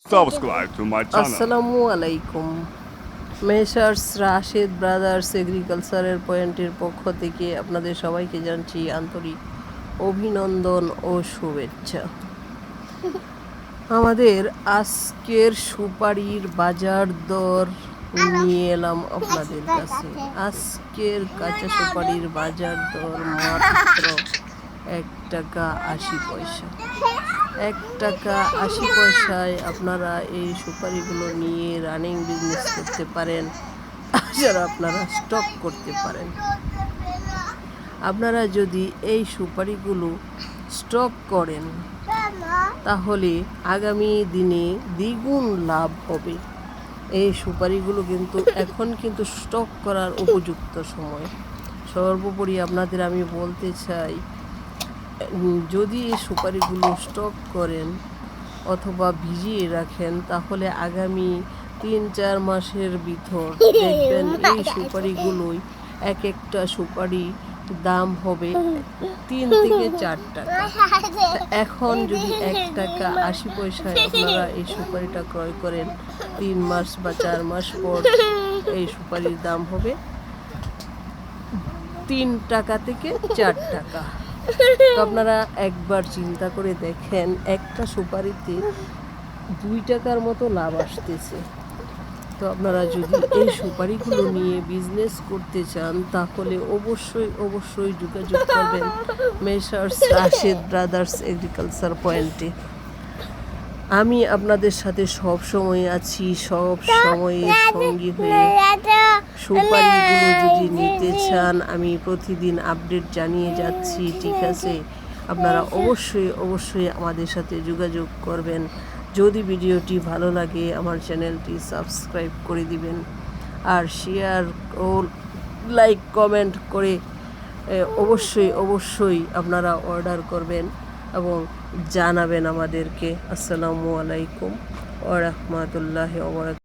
Subscribe to my channel. আসসালামু আলাইকুম। Messrs Rashed brothers এগ্রিকালচারের পয়েন্টের পক্ষ থেকে আপনাদের সবাইকে জানাচ্ছি আন্তরিক অভিনন্দন ও শুভেচ্ছা। আমাদের আজকের সুপারির বাজার দর নিয়ে এলাম আপনাদের কাছে। আজকের কাঁচা সুপারির বাজার দর মাত্র 1 টাকা 80 পয়সা। 1 টাকা 80 পয়সায় আপনারা এই সুপারিগুলো নিয়ে রানিং বিজনেস করতে পারেন, যারা আপনারা স্টক করতে পারেন। আপনারা যদি এই সুপারিগুলো স্টক করেন তাহলে আগামী দিনে দ্বিগুণ লাভ হবে। এই সুপারিগুলো কিন্তু এখন কিন্তু স্টক করার উপযুক্ত সময়। সর্বোপরি আপনাদের আমি বলতে চাই, যদি এই সুপারিগুলো স্টক করেন অথবা ভিজিয়ে রাখেন তাহলে আগামী 3-4 মাসের ভিতর দেখবেন এই সুপারিগুলোই এক একটা সুপারি দাম হবে 3 থেকে 4 টাকা। এখন যদি 1 টাকা 80 পয়সায় আপনারা এই সুপারিটা ক্রয় করেন, 3 মাস বা 4 মাস পর এই সুপারির দাম হবে 3 টাকা থেকে 4 টাকা। তো আপনারা একবার চিন্তা করে দেখেন, একটা সুপারিতে 2 টাকার মতো লাভ আসতেছে। তো আপনারা যদি এই সুপারিগুলো নিয়ে বিজনেস করতে চান তাহলে অবশ্যই যোগাযোগ করবেন মেসার্স রাশেদ ব্রাদার্স এগ্রিকালচার পয়েন্টে। আমি আপনাদের সাথে সব সময় আছি, সব সময় সঙ্গী হয়ে। সুপারিগুলো যদি নিতে চান আমি প্রতিদিন আপডেট জানিয়ে যাচ্ছি, ঠিক আছে? আপনারা অবশ্যই আমাদের সাথে যোগাযোগ করবেন। যদি ভিডিওটি ভালো লাগে আমার চ্যানেলটি সাবস্ক্রাইব করে দিবেন, আর শেয়ার ও লাইক কমেন্ট করে অবশ্যই আপনারা অর্ডার করবেন এবং জানাবেন আমাদেরকে। আসসালামু আলাইকুম ওয়া রাহমাতুল্লাহি ওয়া বারাকাতুহু।